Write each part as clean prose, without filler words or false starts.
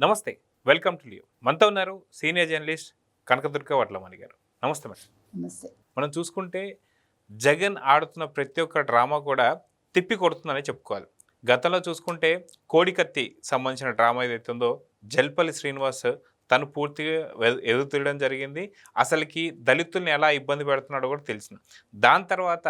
నమస్తే. Welcome to Leo. మనతో ఉన్నారు సీనియర్ జర్నలిస్ట్ కనకదుర్గ వడ్లమణి గారు. నమస్తే మేడం. నమస్తే. మనం చూసుకుంటే జగన్ ఆడుతున్న ప్రతి ఒక్క డ్రామా కూడా తిప్పి కొడుతుందనే చెప్పుకోవాలి. గతంలో చూసుకుంటే కోడికత్తి సంబంధించిన డ్రామా ఏదైతే ఉందో జల్పల్లి శ్రీనివాస్ తను పూర్తిగా ఎదురు తిరగడం జరిగింది. అసలుకి దళితుల్ని ఎలా ఇబ్బంది పెడుతున్నాడో కూడా తెలిసింది. దాని తర్వాత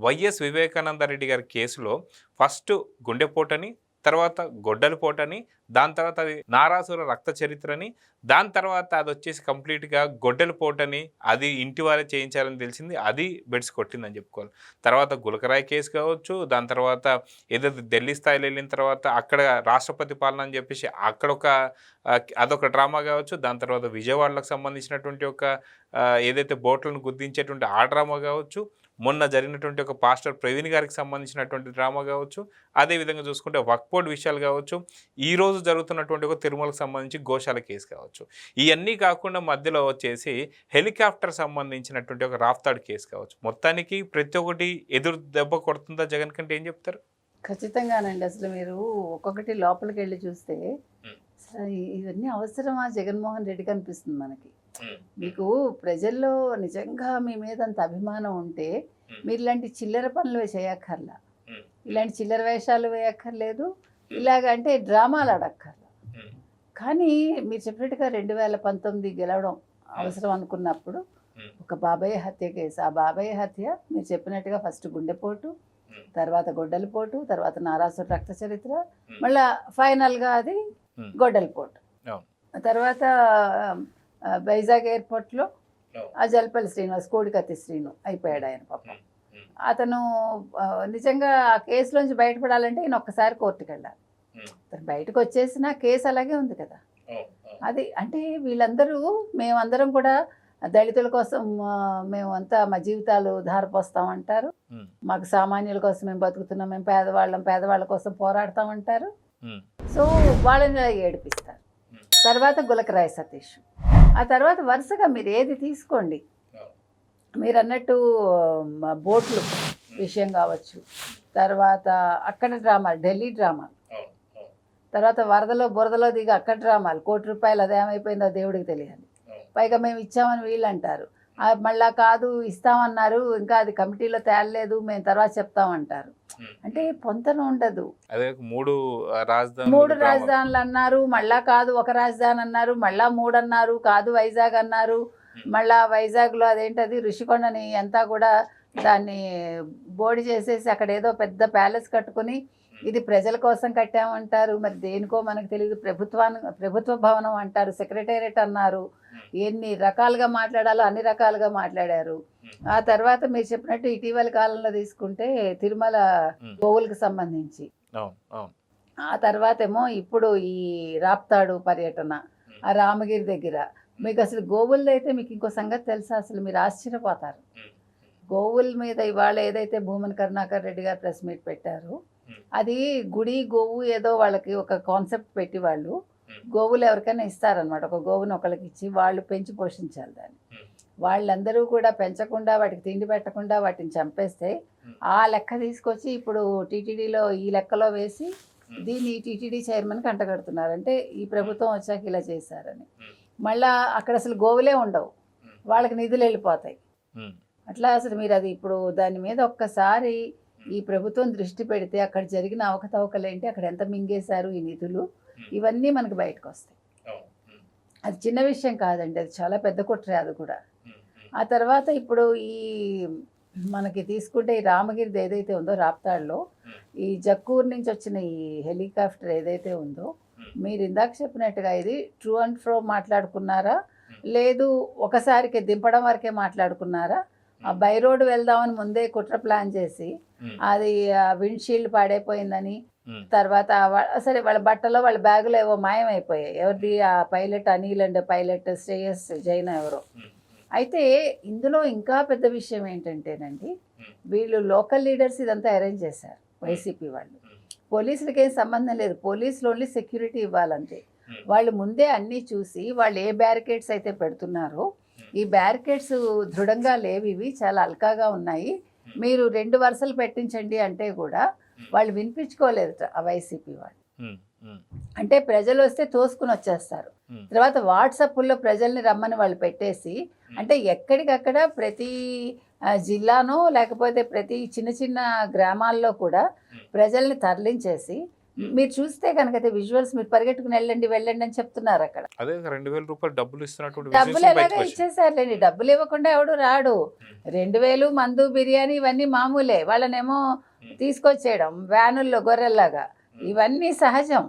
వైఎస్ వివేకానంద రెడ్డి గారి కేసులో ఫస్ట్ గుండెపోటని, తర్వాత గొడ్డలిపోటని, దాని తర్వాత అది నారాసుర రక్త చరిత్రని, దాని తర్వాత అది వచ్చేసి కంప్లీట్గా గొడ్డలిపోటని, అది ఇంటి వారే చేయించారని తెలిసింది. అది బెడ్స్ కొట్టిందని చెప్పుకోవాలి. తర్వాత గులకరాయి కేసు కావచ్చు, దాని తర్వాత ఏదైతే ఢిల్లీ స్థాయిలో వెళ్ళిన తర్వాత అక్కడ రాష్ట్రపతి పాలన అని చెప్పేసి అక్కడ అదొక డ్రామా కావచ్చు. దాని తర్వాత విజయవాడలకు సంబంధించినటువంటి ఒక ఏదైతే బోట్లను గుర్తించేటువంటి ఆ డ్రామా కావచ్చు, మొన్న జరిగినటువంటి ఒక పాస్టర్ ప్రవీణ్ గారికి సంబంధించినటువంటి డ్రామా కావచ్చు, అదేవిధంగా చూసుకుంటే వక్ఫ్ బోర్డ్ విషయాలు కావచ్చు, ఈరోజు జరుగుతున్నటువంటి ఒక తిరుమలకు సంబంధించి గోశాల కేసు కావచ్చు, ఇవన్నీ కాకుండా మధ్యలో వచ్చేసి హెలికాప్టర్ సంబంధించినటువంటి ఒక రాఫ్తాడ్ కేసు కావచ్చు. మొత్తానికి ప్రతి ఒక్కటి ఎదురు దెబ్బ కొడుతుందా జగన్ కంటే ఏం చెప్తారు? ఖచ్చితంగానండి. అసలు మీరు ఒక్కొక్కటి లోపలికి వెళ్ళి చూస్తే అసలు ఇవన్నీ అవసరమా జగన్మోహన్ రెడ్డికి అనిపిస్తుంది మనకి. మీకు ప్రజల్లో నిజంగా మీ మీద అంత అభిమానం ఉంటే మీరు ఇలాంటి చిల్లర పనులు చేయక్కర్లా, ఇలాంటి చిల్లర వేషాలు వేయక్కర్లేదు, ఇలాగంటే డ్రామాలు ఆడక్కర్లా. కానీ మీరు చెప్పినట్టుగా 2019 గెలవడం అవసరం అనుకున్నప్పుడు ఒక బాబాయ్ హత్య కేసు, ఆ బాబాయ్ హత్య మీరు చెప్పినట్టుగా ఫస్ట్ గుండెపోటు, తర్వాత గొడ్డలిపోటు, తర్వాత నారాసుర రక్త చరిత్ర, మళ్ళీ ఫైనల్గా అది గొడ్డలిపోటు. తర్వాత వైజాగ్ ఎయిర్పోర్ట్లో ఆ జల్పల్లి శ్రీనివాస్, కోడికత్తి శ్రీను అయిపోయాడు ఆయన పాపం. అతను నిజంగా ఆ కేసులోంచి బయటపడాలంటే ఈయన ఒక్కసారి కోర్టుకు వెళ్ళాలి. అతను బయటకు వచ్చేసిన కేసు అలాగే ఉంది కదా. అది అంటే వీళ్ళందరూ మేమందరం కూడా దళితుల కోసం మేమంతా మా జీవితాలు ధారపోస్తామంటారు, మాకు సామాన్యుల కోసం మేము బతుకుతున్నాం, మేము పేదవాళ్ళ కోసం పోరాడతామంటారు. సో వాళ్ళని ఏడిపిస్తారు. తర్వాత గులకరాయి సతీష్, ఆ తర్వాత వరుసగా మీరు ఏది తీసుకోండి, మీరు అన్నట్టు బోట్లు విషయం కావచ్చు, తర్వాత అక్కడ డ్రామాలు, ఢిల్లీ డ్రామాలు, తర్వాత వరదలో బురదలో దిగి అక్కడ డ్రామాలు, ₹1,00,00,000 అదేమైపోయిందో దేవుడికి తెలియాలి. పైగా మేము ఇచ్చామని వీళ్ళు అంటారు, మళ్ళా కాదు ఇస్తామన్నారు, ఇంకా అది కమిటీలో తేలలేదు, మేము తర్వాత చెప్తామంటారు. అంటే పొంతన ఉండదు. అదే మూడు రాజధానులు అన్నారు, మళ్ళా కాదు ఒక రాజధాని అన్నారు, మళ్ళా 3 అన్నారు, కాదు వైజాగ్ అన్నారు, మళ్ళా వైజాగ్లో అదేంటది ఋషికొండని అంతా కూడా దాన్ని బోడి చేసేసి అక్కడ ఏదో పెద్ద ప్యాలెస్ కట్టుకుని ఇది ప్రజల కోసం కట్టామంటారు, మరి దేనికో మనకు తెలియదు, ప్రభుత్వ భవనం అంటారు, సెక్రటేరియట్ అన్నారు, ఎన్ని రకాలుగా మాట్లాడాలో అన్ని రకాలుగా మాట్లాడారు. ఆ తర్వాత మీరు చెప్పినట్టు ఇటీవల కాలంలో తీసుకుంటే తిరుమల గోవులకు సంబంధించి, ఆ తర్వాత ఏమో ఇప్పుడు ఈ రాప్తాడు పర్యటన, ఆ రామగిరి దగ్గర, మీకు అసలు గోవులది అయితే మీకు ఇంకో సంగతి తెలుసా, అసలు మీరు ఆశ్చర్యపోతారు. గోవుల మీద ఇవాళ ఏదైతే భూమన కరుణాకర్ రెడ్డి గారు ప్రెస్ మీట్ పెట్టారు, అది గుడి గోవు ఏదో వాళ్ళకి ఒక కాన్సెప్ట్ పెట్టి వాళ్ళు గోవులు ఎవరికైనా ఇస్తారనమాట. ఒక గోవును ఒకరికి ఇచ్చి వాళ్ళు పెంచి పోషించాలి దాన్ని. వాళ్ళందరూ కూడా పెంచకుండా వాటికి తిండి పెట్టకుండా వాటిని చంపేస్తే ఆ లెక్క తీసుకొచ్చి ఇప్పుడు టీటీడీలో ఈ లెక్కలో వేసి దీన్ని టీటీడీ చైర్మన్కి అంటగడుతున్నారు. అంటే ఈ ప్రభుత్వం వచ్చాక ఇలా చేశారని. మళ్ళా అక్కడ అసలు గోవులే ఉండవు, వాళ్ళకి నిధులు వెళ్ళిపోతాయి. అట్లా అసలు మీరు అది ఇప్పుడు దాని మీద ఒక్కసారి ఈ ప్రభుత్వం దృష్టి పెడితే అక్కడ జరిగిన అవకతవకలు ఏంటి, అక్కడ ఎంత మింగేశారు ఈ నిధులు, ఇవన్నీ మనకు బయటకు వస్తాయి. అది చిన్న విషయం కాదండి, అది చాలా పెద్ద కుట్రే అది కూడా. ఆ తర్వాత ఇప్పుడు ఈ మనకి తీసుకుంటే ఈ రామగిరిది ఏదైతే ఉందో రాప్తాడులో ఈ జక్కూరు నుంచి వచ్చిన ఈ హెలికాప్టర్ ఏదైతే ఉందో, మీరు ఇందాక చెప్పినట్టుగా ఇది ట్రూ అండ్ ఫ్రో మాట్లాడుకున్నారా, లేదు ఒకసారికి దింపడం వరకే మాట్లాడుకున్నారా, ఆ బై రోడ్ వెళ్దామని ముందే కుట్ర ప్లాన్ చేసి అది విండ్షీల్డ్ పాడైపోయిందని, తర్వాత సరే వాళ్ళ బట్టలో వాళ్ళ బ్యాగులో ఏవో మాయమైపోయాయి, ఎవరిది ఆ pilot Anil and pilot Shreyas Jain ఎవరో. అయితే ఇందులో ఇంకా పెద్ద విషయం ఏంటంటేనండి, వీళ్ళు లోకల్ లీడర్స్ ఇదంతా అరేంజ్ చేశారు, వైసీపీ వాళ్ళు. పోలీసులకి ఏం సంబంధం లేదు, పోలీసులు ఓన్లీ సెక్యూరిటీ ఇవ్వాలంతే. వాళ్ళు ముందే అన్నీ చూసి వాళ్ళు ఏ బ్యారికేడ్స్ అయితే పెడుతున్నారో, ఈ బ్యారికేడ్స్ దృఢంగా లేవు, ఇవి చాలా అల్కాగా ఉన్నాయి, మీరు 2 వరుసలు పెట్టించండి అంటే కూడా వాళ్ళు వినిపించుకోలేదు ఆ వైసీపీ వాళ్ళు. అంటే ప్రజలు వస్తే తోసుకుని వచ్చేస్తారు. తర్వాత వాట్సాప్లో ప్రజల్ని రమ్మని వాళ్ళు పెట్టేసి, అంటే ఎక్కడికక్కడ ప్రతి జిల్లానో లేకపోతే ప్రతి చిన్న చిన్న గ్రామాల్లో కూడా ప్రజల్ని తరలించేసి, మీరు చూస్తే కనుక విజువల్స్ మీరు పరిగెట్టుకుని వెళ్ళండి అని చెప్తున్నారు అక్కడ. అదే 2000 రూపాయలు డబ్బులు ఇస్తున్నటువంటి డబ్బులు ఎలాగో ఇచ్చేసారులేండి, డబ్బులు ఇవ్వకుండా ఎవడు రాడు. 2000 మందు బిర్యానీ ఇవన్నీ మామూలే, వాళ్ళనేమో తీసుకొచ్చేయడం వ్యానుల్లో గొర్రెల్లాగా, ఇవన్నీ సహజం.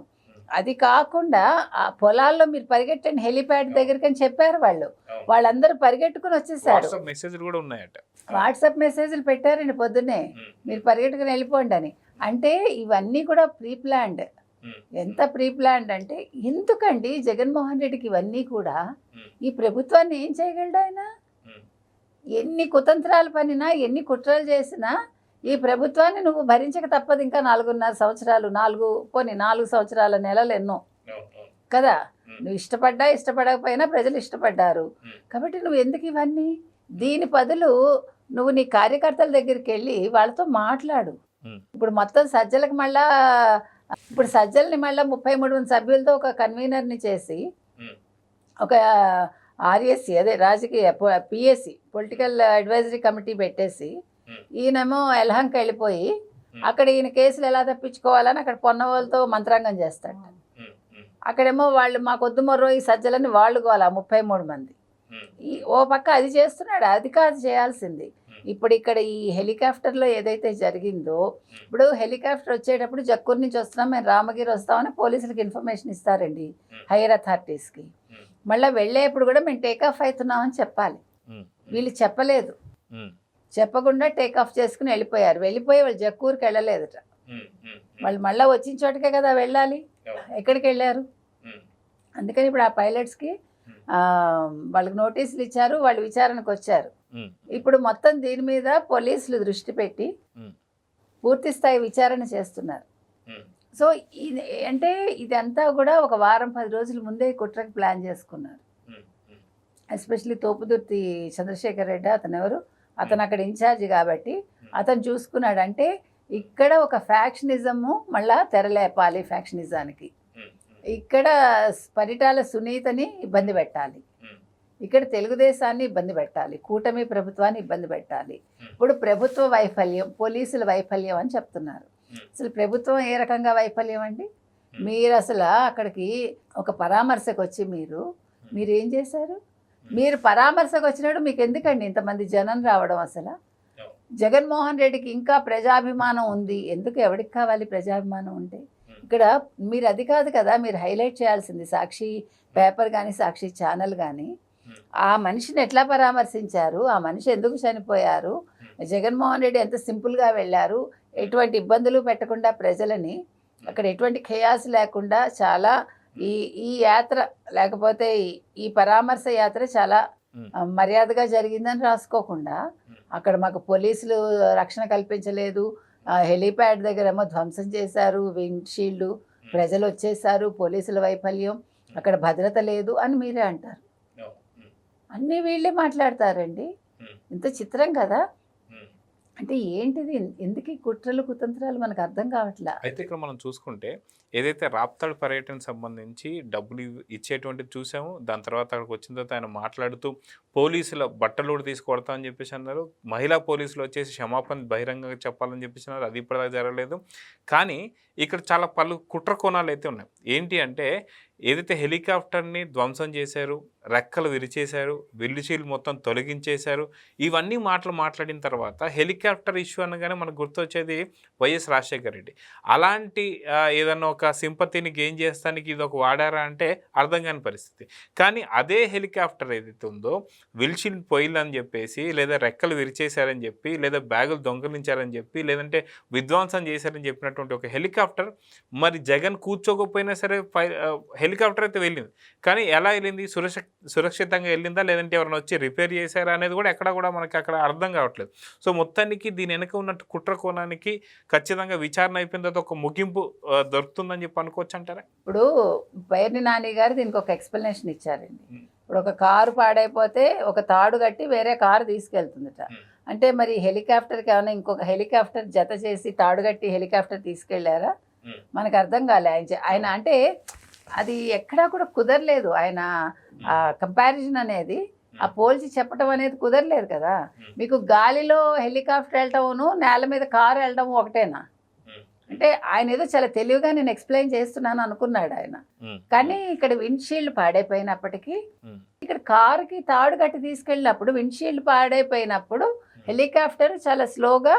అది కాకుండా ఆ పొలాల్లో మీరు పరిగెట్టండి హెలిప్యాడ్ దగ్గరికి అని చెప్పారు వాళ్ళు, వాళ్ళందరూ పరిగెట్టుకుని వచ్చేసారు. మెసేజ్లు కూడా ఉన్నాయట, వాట్సాప్ మెసేజ్లు పెట్టారండి పొద్దున్నే, మీరు పరిగెట్టుకుని వెళ్ళిపోండి అని. అంటే ఇవన్నీ కూడా ప్రీ ప్లాన్డ్. ఎంత ప్రీ ప్లాన్డ్ అంటే ఎందుకండి జగన్మోహన్ రెడ్డికి ఇవన్నీ కూడా? ఈ ప్రభుత్వాన్ని ఏం చేయగలడు ఆయన? ఎన్ని కుతంత్రాలు పనినా, ఎన్ని కుట్రలు చేసినా ఈ ప్రభుత్వాన్ని నువ్వు భరించక తప్పదు. ఇంకా 4.5 సంవత్సరాలు, 4 సంవత్సరాల నెలలు ఎన్నో కదా. నువ్వు ఇష్టపడకపోయినా ప్రజలు ఇష్టపడ్డారు కాబట్టి నువ్వు ఎందుకు ఇవన్నీ? దీని బదులు నువ్వు నీ కార్యకర్తల దగ్గరికి వెళ్ళి వాళ్ళతో మాట్లాడు. ఇప్పుడు మొత్తం సజ్జలకు మళ్ళా, ఇప్పుడు సజ్జల్ని మళ్ళీ 33 మంది సభ్యులతో ఒక కన్వీనర్ని చేసి, ఒక ఆర్ఎస్సి అదే రాజకీయ పిఎస్సి పొలిటికల్ అడ్వైజరీ కమిటీ పెట్టేసి, ఈయనేమో ఎల్హంకి వెళ్ళిపోయి అక్కడ ఈయన కేసులు ఎలా తప్పించుకోవాలని అక్కడ పొన్నవాళ్ళతో మంత్రాంగం చేస్తాడు. అక్కడేమో వాళ్ళు మాకొద్దు మొర్రో ఈ సజ్జలని వాళ్ళు గోలా 33 మంది. ఓ పక్క అది చేస్తున్నాడు, అది కాదు చేయాల్సింది. ఇప్పుడు ఇక్కడ ఈ హెలికాప్టర్లో ఏదైతే జరిగిందో, ఇప్పుడు హెలికాప్టర్ వచ్చేటప్పుడు జక్కూరు నుంచి వస్తున్నాం మేము రామగిరి వస్తామని పోలీసులకు ఇన్ఫర్మేషన్ ఇస్తారండి, హైయర్ అథారిటీస్కి. మళ్ళీ వెళ్ళేప్పుడు కూడా మేము టేకాఫ్ అవుతున్నామని చెప్పాలి. వీళ్ళు చెప్పలేదు, చెప్పకుండా టేకాఫ్ చేసుకుని వెళ్ళిపోయి వాళ్ళు జక్కూరుకి వెళ్ళలేదట. వాళ్ళు మళ్ళీ వచ్చిన చోటకే కదా వెళ్ళాలి, ఎక్కడికి వెళ్ళారు? అందుకని ఇప్పుడు ఆ పైలట్స్కి వాళ్ళకి నోటీసులు ఇచ్చారు, వాళ్ళు విచారణకు వచ్చారు. ఇప్పుడు మొత్తం దీని మీద పోలీసులు దృష్టి పెట్టి పూర్తి స్థాయి విచారణ చేస్తున్నారు. సో ఇది అంటే ఇదంతా కూడా ఒక వారం 10 రోజుల ముందే కుట్రకి ప్లాన్ చేసుకున్నారు. ఎస్పెషలీ తోపుదుర్తి చంద్రశేఖర్ రెడ్డి, అతను అక్కడ ఇన్ఛార్జ్ కాబట్టి అతను చూసుకున్నాడు. అంటే ఇక్కడ ఒక ఫ్యాక్షనిజము మళ్ళా తెరలేపాలి, ఫ్యాక్షనిజానికి ఇక్కడ పరిటాల సునీతని ఇబ్బంది పెట్టాలి, ఇక్కడ తెలుగుదేశాన్ని ఇబ్బంది పెట్టాలి, కూటమి ప్రభుత్వాన్ని ఇబ్బంది పెట్టాలి. ఇప్పుడు ప్రభుత్వ వైఫల్యం, పోలీసుల వైఫల్యం అని చెప్తున్నారు. అసలు ప్రభుత్వం ఏ రకంగా వైఫల్యం అండి? మీరు అసలు అక్కడికి ఒక పరామర్శకు వచ్చి మీరు ఏం చేశారు? మీరు పరామర్శకు వచ్చినప్పుడు మీకు ఎందుకండి ఇంతమంది జనం రావడం? అసలు జగన్మోహన్ రెడ్డికి ఇంకా ప్రజాభిమానం ఉంది, ఎందుకు? ఎవరికి కావాలి ప్రజాభిమానం ఉంటే? ఇక్కడ మీరు అది కాదు కదా మీరు హైలైట్ చేయాల్సింది. సాక్షి పేపర్ కానీ సాక్షి ఛానల్ కానీ ఆ మనిషిని ఎట్లా పరామర్శించారు, ఆ మనిషి ఎందుకు చనిపోయారు, జగన్మోహన్ రెడ్డి ఎంత సింపుల్గా వెళ్ళారు, ఎటువంటి ఇబ్బందులు పెట్టకుండా ప్రజలని, అక్కడ ఎటువంటి ఖయాస్ లేకుండా చాలా ఈ యాత్ర లేకపోతే ఈ పరామర్శ యాత్ర చాలా మర్యాదగా జరిగిందని రాసుకోకుండా అక్కడ మాకు పోలీసులు రక్షణ కల్పించలేదు, హెలీప్యాడ్ దగ్గర ఏమో ధ్వంసం చేశారు, విండ్షీల్డ్, ప్రజలు వచ్చేసారు, పోలీసుల వైఫల్యం, అక్కడ భద్రత లేదు అని మీరే అంటారు. అన్నీ వీళ్ళే మాట్లాడతారండి. ఇంత చిత్రం కదా. అంటే ఏంటిది? ఎందుకు ఈ కుట్రలు కుతంత్రాలు మనకు అర్థం కావట్లా. అయితే ఇక్కడ మనం చూసుకుంటే ఏదైతే రాప్తాడు పర్యటనకు సంబంధించి డబ్బులు ఇచ్చేటువంటిది చూసాము, దాని తర్వాత అక్కడికి వచ్చిన తర్వాత ఆయన మాట్లాడుతూ పోలీసుల బట్టలు కూడా తీసుకొడతామని చెప్పేసి అన్నారు. మహిళా పోలీసులు వచ్చేసి క్షమాపణ బహిరంగంగా చెప్పాలని చెప్పేసి అన్నారు, అది ఇప్పటిదాకా జరగలేదు. కానీ ఇక్కడ చాలా పలు కుట్ర కోణాలు అయితే ఉన్నాయి. ఏంటి అంటే ఏదైతే హెలికాప్టర్ని ధ్వంసం చేశారు, రెక్కలు విరిచేశారు, విల్లుచీలు మొత్తం తొలగించేశారు, ఇవన్నీ మాట్లాడిన తర్వాత హెలికాప్టర్ ఇష్యూ అనగానే మనకు గుర్తొచ్చేది వైఎస్ రాజశేఖర రెడ్డి. అలాంటి ఏదన్నా ఒక సింపతిని గెయిన్ చేస్తానికి ఇది ఒక వాడారా అంటే అర్థం కాని పరిస్థితి. కానీ అదే హెలికాప్టర్ ఏదైతే ఉందో విల్షీల్డ్ పోయిందని చెప్పేసి, లేదా రెక్కలు విరిచేశారని చెప్పి, లేదా బ్యాగులు దొంగలించారని చెప్పి, లేదంటే విధ్వంసం చేశారని చెప్పినటువంటి ఒక హెలికాప్టర్ మరి జగన్ కూర్చోకపోయినా సరే హెలికాప్టర్ అయితే వెళ్ళింది. కానీ ఎలా వెళ్ళింది? సురక్షితంగా వెళ్ళిందా, లేదంటే ఎవరైనా వచ్చి రిపేర్ చేశారా అనేది కూడా ఎక్కడ కూడా మనకి అక్కడ అర్థం కావట్లేదు. సో మొత్తానికి దీని వెనక ఉన్న కుట్ర కోణానికి ఖచ్చితంగా విచారణ అయిపోయిన తర్వాత ఒక ముగింపు దొరుకుతుందని చెప్పి అనుకోవచ్చు అంటారా? ఇప్పుడు బైర్ని నాని గారు దీనికి ఒక ఎక్స్ప్లెనేషన్ ఇచ్చారండి. ఇప్పుడు ఒక కారు పాడైపోతే ఒక తాడు కట్టి వేరే కారు తీసుకెళ్తుందట. అంటే మరి హెలికాప్టర్కి ఏమైనా ఇంకొక హెలికాప్టర్ జత చేసి తాడు కట్టి హెలికాప్టర్ తీసుకెళ్లారా? మనకు అర్థం కాలే ఆయన అంటే అది ఎక్కడా కూడా కుదరలేదు. ఆయన కంపారిజన్ అనేది ఆ పోల్చి చెప్పడం అనేది కుదరలేదు కదా. మీకు గాలిలో హెలికాప్టర్ వెళ్ళటమును నేల మీద కారు వెళ్ళడం ఒకటేనా అంటే ఆయన ఏదో చాలా తెలివిగా నేను ఎక్స్ప్లెయిన్ చేస్తున్నాను అనుకున్నాడు ఆయన. కానీ ఇక్కడ విండ్షీల్డ్ పాడైపోయినప్పటికీ ఇక్కడ కారుకి తాడు కట్టి తీసుకెళ్ళినప్పుడు విండ్షీల్డ్ పాడైపోయినప్పుడు హెలికాప్టర్ చాలా స్లోగా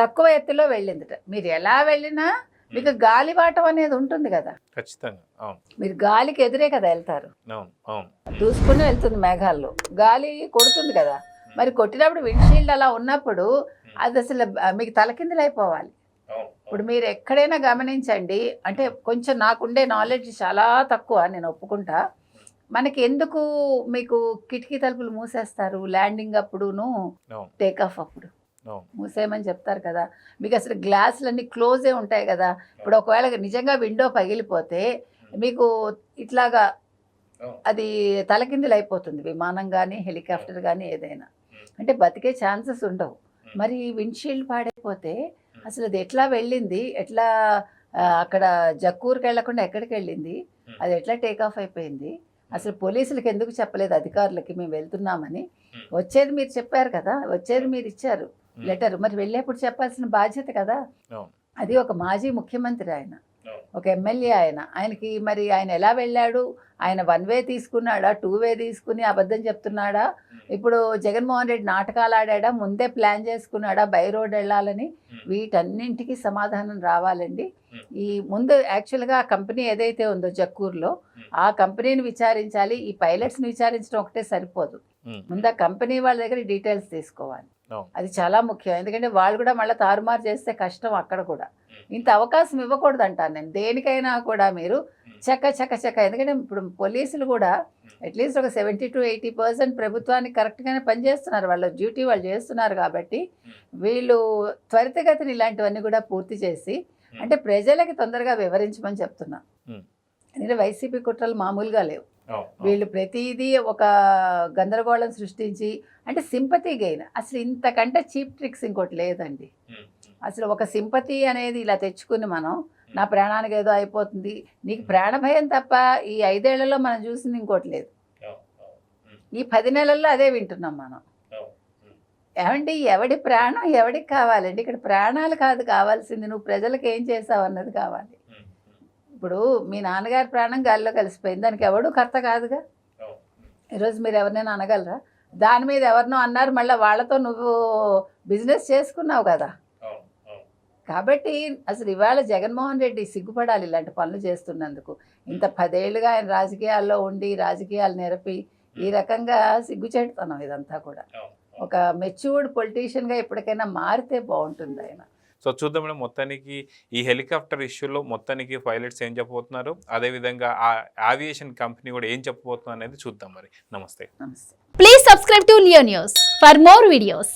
తక్కువ ఎత్తులో వెళ్ళిందిట. మీరు ఎలా వెళ్ళినా మీకు గాలివాటం అనేది ఉంటుంది కదా, ఖచ్చితంగా మీరు గాలికి ఎదురే కదా వెళ్తారు, అవును దూసుకుని వెళ్తుంది మేఘాల్లో, గాలి కొడుతుంది కదా. మరి కొట్టినప్పుడు విండ్షీల్డ్ అలా ఉన్నప్పుడు అది అసలు మీకు తలకిందులు అయిపోవాలి. ఇప్పుడు మీరు ఎక్కడైనా గమనించండి, అంటే కొంచెం నాకుండే నాలెడ్జ్ చాలా తక్కువ, నేను ఒప్పుకుంటా. మనకి ఎందుకు మీకు కిటికీ తలుపులు మూసేస్తారు ల్యాండింగ్ అప్పుడును టేక్ ఆఫ్ అప్పుడు మూసేయమని చెప్తారు కదా. మీకు అసలు గ్లాసులన్నీ క్లోజే ఉంటాయి కదా. ఇప్పుడు ఒకవేళ నిజంగా విండో పగిలిపోతే మీకు ఇట్లాగా అది తలకిందులు అయిపోతుంది, విమానం కానీ హెలికాప్టర్ కానీ ఏదైనా, అంటే బతికే ఛాన్సెస్ ఉండవు. మరి విండ్షీల్డ్ పాడైపోతే అసలు అది ఎట్లా వెళ్ళింది, ఎట్లా అక్కడ జక్కూరుకి వెళ్లకుండా ఎక్కడికి వెళ్ళింది, అది ఎట్లా టేక్ ఆఫ్ అయిపోయింది, అసలు పోలీసులకు ఎందుకు చెప్పలేదు అధికారులకి మేము వెళ్తున్నామని. వచ్చేది మీరు చెప్పారు కదా, వచ్చేది మీరు ఇచ్చారు లెటర్, మరి వెళ్ళేప్పుడు చెప్పాల్సిన బాధ్యత కదా. అది ఒక మాజీ ముఖ్యమంత్రి ఆయన, ఒక ఎమ్మెల్యే ఆయనకి మరి ఆయన ఎలా వెళ్ళాడు, ఆయన 1 వే తీసుకున్నాడా 2 వే తీసుకుని అబద్ధం చెప్తున్నాడా, ఇప్పుడు జగన్మోహన్ రెడ్డి నాటకాలు ఆడాడా, ముందే ప్లాన్ చేసుకున్నాడా బై రోడ్ వెళ్ళాలని, వీటన్నింటికి సమాధానం రావాలండి. ఈ ముందు యాక్చువల్గా ఆ కంపెనీ ఏదైతే ఉందో జక్కూరులో ఆ కంపెనీని విచారించాలి, ఈ పైలట్స్ని విచారించడం ఒకటే సరిపోదు, ముందు ఆ కంపెనీ వాళ్ళ దగ్గర డీటెయిల్స్ తీసుకోవాలి, అది చాలా ముఖ్యం. ఎందుకంటే వాళ్ళు కూడా మళ్ళీ తారుమారు చేస్తే కష్టం, అక్కడ కూడా ఇంత అవకాశం ఇవ్వకూడదు అంటాను నేను. దేనికైనా కూడా మీరు చక్క ఎందుకంటే ఇప్పుడు పోలీసులు కూడా అట్లీస్ట్ ఒక 70 to 80% ప్రభుత్వానికి కరెక్ట్గానే పనిచేస్తున్నారు, వాళ్ళ డ్యూటీ వాళ్ళు చేస్తున్నారు. కాబట్టి వీళ్ళు త్వరితగతిని ఇలాంటివన్నీ కూడా పూర్తి చేసి అంటే ప్రజలకి తొందరగా వివరించమని చెప్తున్నా. ఎందుకంటే వైసీపీ కుట్రలు మామూలుగా లేవు, వీళ్ళు ప్రతిదీ ఒక గందరగోళం సృష్టించి అంటే సింపతి గెయిన్. అసలు ఇంతకంటే చీప్ ట్రిక్స్ ఇంకోటి లేదండి. అసలు ఒక సింపతి అనేది ఇలా తెచ్చుకుని మనం నా ప్రాణానికి ఏదో అయిపోతుంది, నీకు ప్రాణ భయం తప్ప ఈ 5 ఏళ్లలో మనం చూసింది ఇంకోటి లేదు. ఈ 10 నెలల్లో అదే వింటున్నాం మనం. ఏమండి ఎవడి ప్రాణం ఎవడికి కావాలండి, ఇక్కడ ప్రాణాలు కాదు కావాల్సింది, నువ్వు ప్రజలకు ఏం చేసావు అన్నది కావాలి. ఇప్పుడు మీ నాన్నగారి ప్రాణం గాలిలో కలిసిపోయింది, దానికి ఎవడు కర్త కాదుగా. ఈరోజు మీరు ఎవరినైనా అనగలరా, దాని మీద ఎవరినో అన్నారు మళ్ళీ వాళ్ళతో నువ్వు బిజినెస్ చేసుకున్నావు కదా. కాబట్టి అసలు ఇవాళ జగన్మోహన్ రెడ్డి సిగ్గుపడాలి ఇలాంటి పనులు చేస్తున్నందుకు. ఇంత 10 ఏళ్ళుగా ఆయన రాజకీయాల్లో ఉండి రాజకీయాలు నెరపి ఈ రకంగా సిగ్గుచేటుతనం ఇదంతా కూడా. ఒక మెచ్యూర్డ్ పొలిటీషియన్గా ఎప్పటికైనా మారితే బాగుంటుంది ఆయన. సో చూద్దాం మేడం, మొత్తానికి ఈ హెలికాప్టర్ ఇష్యూలో మొత్తానికి పైలట్స్ ఏం చెప్పబోతున్నారు, అదేవిధంగా ఆ ఏవియేషన్ కంపెనీ కూడా ఏం చెప్పబోతున్నారు అనేది చూద్దాం. మరి నమస్తే. నమస్తే. Please subscribe to Leo News for more videos.